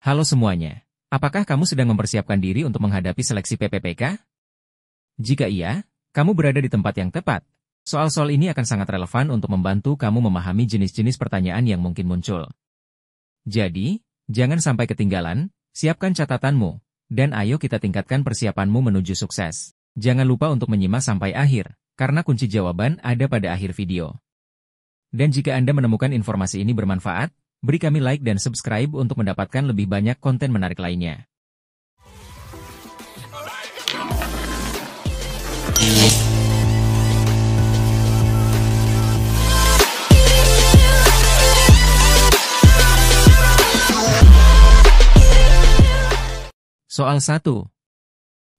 Halo semuanya, apakah kamu sedang mempersiapkan diri untuk menghadapi seleksi PPPK? Jika iya, kamu berada di tempat yang tepat. Soal-soal ini akan sangat relevan untuk membantu kamu memahami jenis-jenis pertanyaan yang mungkin muncul. Jadi, jangan sampai ketinggalan, siapkan catatanmu, dan ayo kita tingkatkan persiapanmu menuju sukses. Jangan lupa untuk menyimak sampai akhir, karena kunci jawaban ada pada akhir video. Dan jika Anda menemukan informasi ini bermanfaat, beri kami like dan subscribe untuk mendapatkan lebih banyak konten menarik lainnya. Soal 1.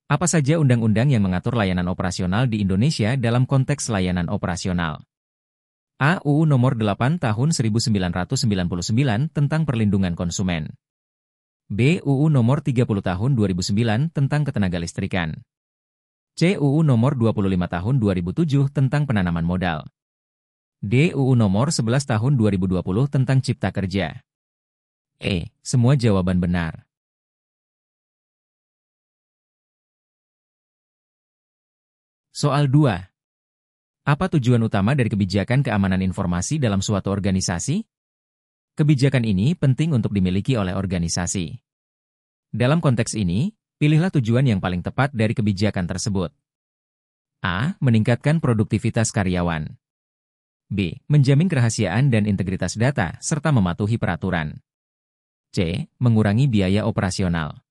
Apa saja undang-undang yang mengatur layanan operasional di Indonesia dalam konteks layanan operasional? A. UU Nomor 8 Tahun 1999 tentang Perlindungan Konsumen. B. UU Nomor 30 Tahun 2009 tentang Ketenagalistrikan. C. UU Nomor 25 Tahun 2007 tentang Penanaman Modal. D. UU Nomor 11 Tahun 2020 tentang Cipta Kerja. E. Semua jawaban benar. Soal 2. Apa tujuan utama dari kebijakan keamanan informasi dalam suatu organisasi? Kebijakan ini penting untuk dimiliki oleh organisasi. Dalam konteks ini, pilihlah tujuan yang paling tepat dari kebijakan tersebut. A. Meningkatkan produktivitas karyawan. B. Menjamin kerahasiaan dan integritas data serta mematuhi peraturan. C. Mengurangi biaya operasional.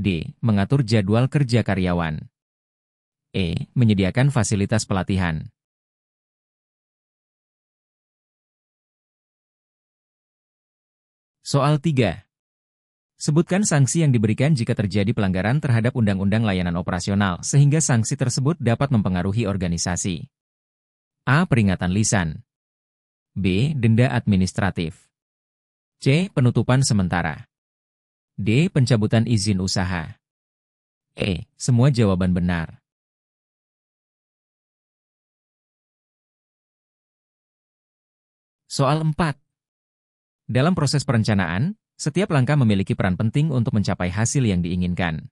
D. Mengatur jadwal kerja karyawan. E. Menyediakan fasilitas pelatihan. Soal 3. Sebutkan sanksi yang diberikan jika terjadi pelanggaran terhadap Undang-Undang Layanan Operasional sehingga sanksi tersebut dapat mempengaruhi organisasi. A. Peringatan lisan. B. Denda administratif. C. Penutupan sementara. D. Pencabutan izin usaha. E. Semua jawaban benar. Soal 4. Dalam proses perencanaan, setiap langkah memiliki peran penting untuk mencapai hasil yang diinginkan.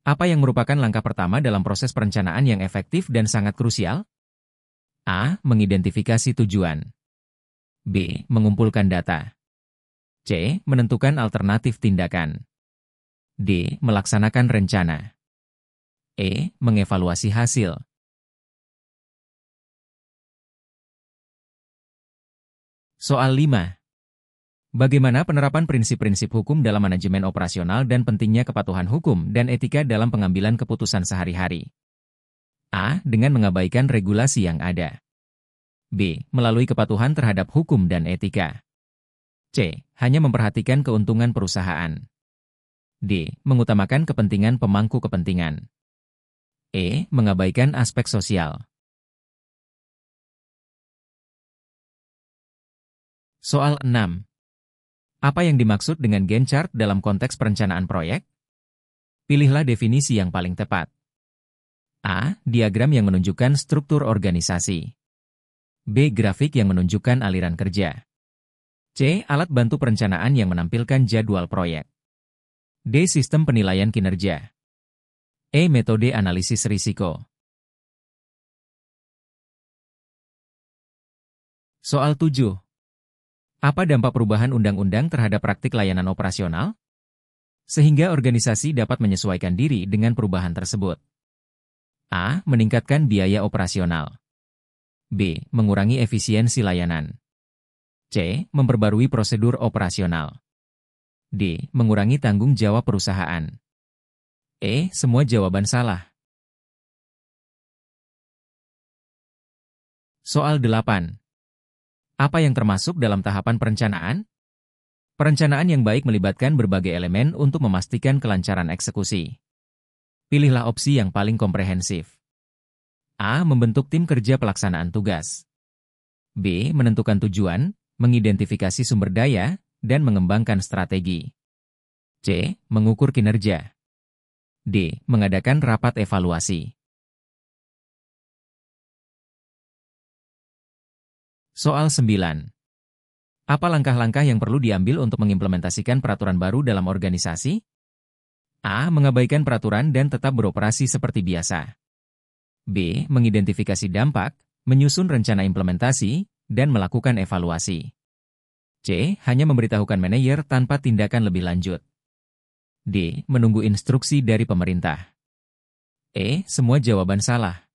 Apa yang merupakan langkah pertama dalam proses perencanaan yang efektif dan sangat krusial? A. Mengidentifikasi tujuan. B. Mengumpulkan data. C. Menentukan alternatif tindakan. D. Melaksanakan rencana. E. Mengevaluasi hasil. Soal 5. Bagaimana penerapan prinsip-prinsip hukum dalam manajemen operasional dan pentingnya kepatuhan hukum dan etika dalam pengambilan keputusan sehari-hari? A. Dengan mengabaikan regulasi yang ada. B. Melalui kepatuhan terhadap hukum dan etika. C. Hanya memperhatikan keuntungan perusahaan. D. Mengutamakan kepentingan pemangku kepentingan. E. Mengabaikan aspek sosial. Soal 6. Apa yang dimaksud dengan Gantt chart dalam konteks perencanaan proyek? Pilihlah definisi yang paling tepat. A. Diagram yang menunjukkan struktur organisasi. B. Grafik yang menunjukkan aliran kerja. C. Alat bantu perencanaan yang menampilkan jadwal proyek. D. Sistem penilaian kinerja. E. Metode analisis risiko. Soal 7. Apa dampak perubahan undang-undang terhadap praktik layanan operasional? Sehingga organisasi dapat menyesuaikan diri dengan perubahan tersebut. A. Meningkatkan biaya operasional. B. Mengurangi efisiensi layanan. C. Memperbarui prosedur operasional. D. Mengurangi tanggung jawab perusahaan. E. Semua jawaban salah. Soal 8. Apa yang termasuk dalam tahapan perencanaan? Perencanaan yang baik melibatkan berbagai elemen untuk memastikan kelancaran eksekusi. Pilihlah opsi yang paling komprehensif. A. Membentuk tim kerja pelaksanaan tugas. B. Menentukan tujuan, mengidentifikasi sumber daya, dan mengembangkan strategi. C. Mengukur kinerja. D. Mengadakan rapat evaluasi. Soal 9. Apa langkah-langkah yang perlu diambil untuk mengimplementasikan peraturan baru dalam organisasi? A. Mengabaikan peraturan dan tetap beroperasi seperti biasa. B. Mengidentifikasi dampak, menyusun rencana implementasi, dan melakukan evaluasi. C. Hanya memberitahukan manajer tanpa tindakan lebih lanjut. D. Menunggu instruksi dari pemerintah. E. Semua jawaban salah.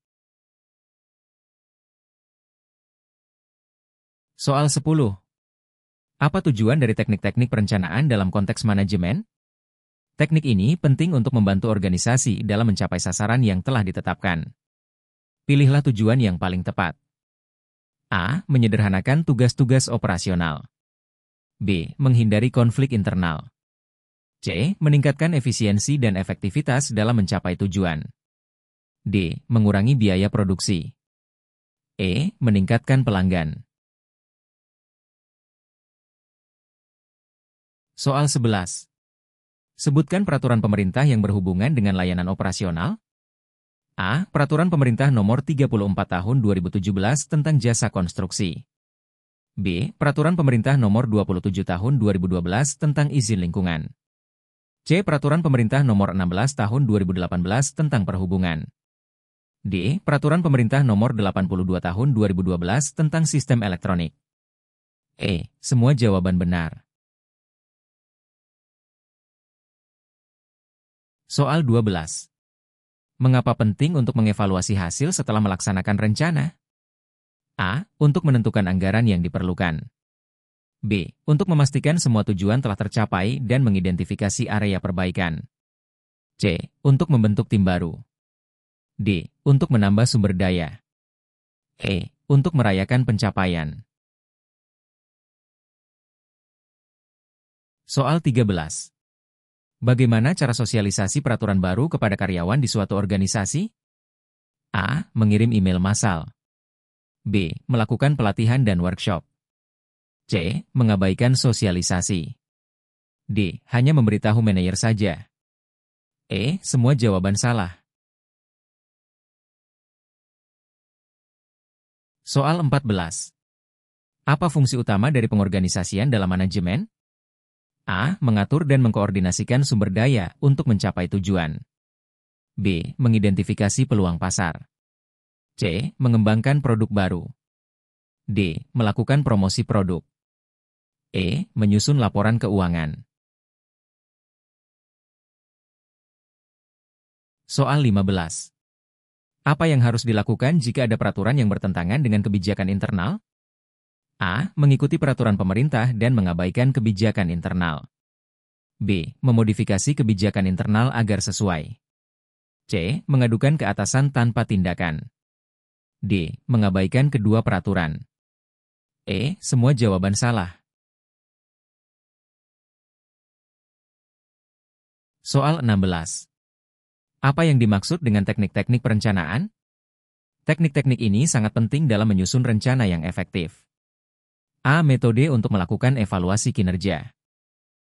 Soal 10. Apa tujuan dari teknik-teknik perencanaan dalam konteks manajemen? Teknik ini penting untuk membantu organisasi dalam mencapai sasaran yang telah ditetapkan. Pilihlah tujuan yang paling tepat. A. Menyederhanakan tugas-tugas operasional. B. Menghindari konflik internal. C. Meningkatkan efisiensi dan efektivitas dalam mencapai tujuan. D. Mengurangi biaya produksi. E. Meningkatkan pelanggan. Soal 11. Sebutkan peraturan pemerintah yang berhubungan dengan layanan operasional. A. Peraturan Pemerintah Nomor 34 Tahun 2017 tentang Jasa Konstruksi. B. Peraturan Pemerintah Nomor 27 Tahun 2012 tentang Izin Lingkungan. C. Peraturan Pemerintah Nomor 16 Tahun 2018 tentang Perhubungan. D. Peraturan Pemerintah Nomor 82 Tahun 2012 tentang Sistem Elektronik. E. Semua jawaban benar. Soal 12. Mengapa penting untuk mengevaluasi hasil setelah melaksanakan rencana? A. Untuk menentukan anggaran yang diperlukan. B. Untuk memastikan semua tujuan telah tercapai dan mengidentifikasi area perbaikan. C. Untuk membentuk tim baru. D. Untuk menambah sumber daya. E. Untuk merayakan pencapaian. Soal 13. Bagaimana cara sosialisasi peraturan baru kepada karyawan di suatu organisasi? A. Mengirim email massal. B. Melakukan pelatihan dan workshop. C. Mengabaikan sosialisasi. D. Hanya memberitahu manajer saja. E. Semua jawaban salah. Soal 14. Apa fungsi utama dari pengorganisasian dalam manajemen? A. Mengatur dan mengkoordinasikan sumber daya untuk mencapai tujuan. B. Mengidentifikasi peluang pasar. C. Mengembangkan produk baru. D. Melakukan promosi produk. E. Menyusun laporan keuangan. Soal 15. Apa yang harus dilakukan jika ada peraturan yang bertentangan dengan kebijakan internal? A. Mengikuti peraturan pemerintah dan mengabaikan kebijakan internal. B. Memodifikasi kebijakan internal agar sesuai. C. Mengadukan ke atasan tanpa tindakan. D. Mengabaikan kedua peraturan. E. Semua jawaban salah. Soal 16. Apa yang dimaksud dengan teknik-teknik perencanaan? Teknik-teknik ini sangat penting dalam menyusun rencana yang efektif. A. Metode untuk melakukan evaluasi kinerja.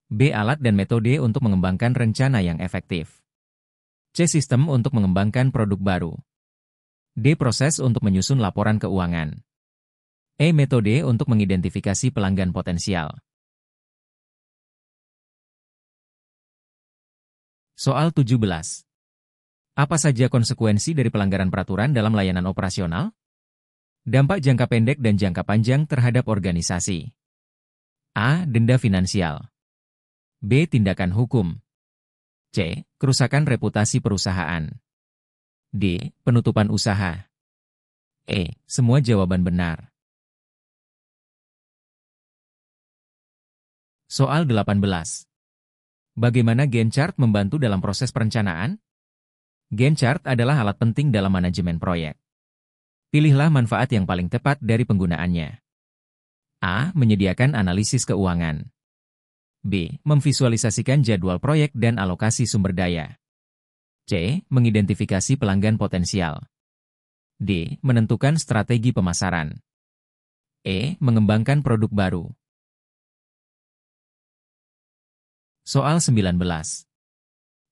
B. Alat dan metode untuk mengembangkan rencana yang efektif. C. Sistem untuk mengembangkan produk baru. D. Proses untuk menyusun laporan keuangan. E. Metode untuk mengidentifikasi pelanggan potensial. Soal 17. Apa saja konsekuensi dari pelanggaran peraturan dalam layanan operasional? Dampak jangka pendek dan jangka panjang terhadap organisasi. A. Denda finansial. B. Tindakan hukum. C. Kerusakan reputasi perusahaan. D. Penutupan usaha. E. Semua jawaban benar. Soal 18. Bagaimana Gantt chart membantu dalam proses perencanaan? Gantt chart adalah alat penting dalam manajemen proyek. Pilihlah manfaat yang paling tepat dari penggunaannya. A. Menyediakan analisis keuangan. B. Memvisualisasikan jadwal proyek dan alokasi sumber daya. C. Mengidentifikasi pelanggan potensial. D. Menentukan strategi pemasaran. E. Mengembangkan produk baru. Soal 19.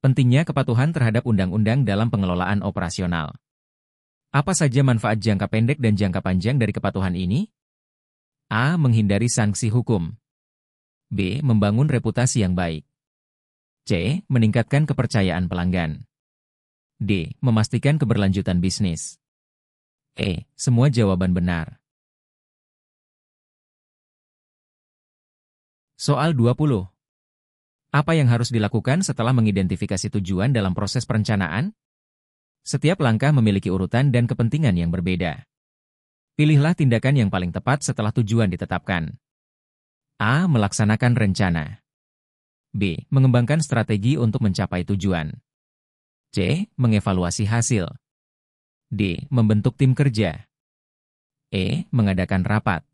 Pentingnya kepatuhan terhadap undang-undang dalam pengelolaan operasional. Apa saja manfaat jangka pendek dan jangka panjang dari kepatuhan ini? A. Menghindari sanksi hukum. B. Membangun reputasi yang baik. C. Meningkatkan kepercayaan pelanggan. D. Memastikan keberlanjutan bisnis. E. Semua jawaban benar. Soal 20. Apa yang harus dilakukan setelah mengidentifikasi tujuan dalam proses perencanaan? Setiap langkah memiliki urutan dan kepentingan yang berbeda. Pilihlah tindakan yang paling tepat setelah tujuan ditetapkan. A. Melaksanakan rencana. B. Mengembangkan strategi untuk mencapai tujuan. C. Mengevaluasi hasil. D. Membentuk tim kerja. E. Mengadakan rapat.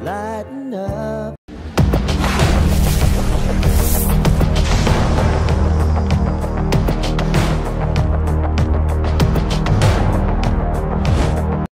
Lighten up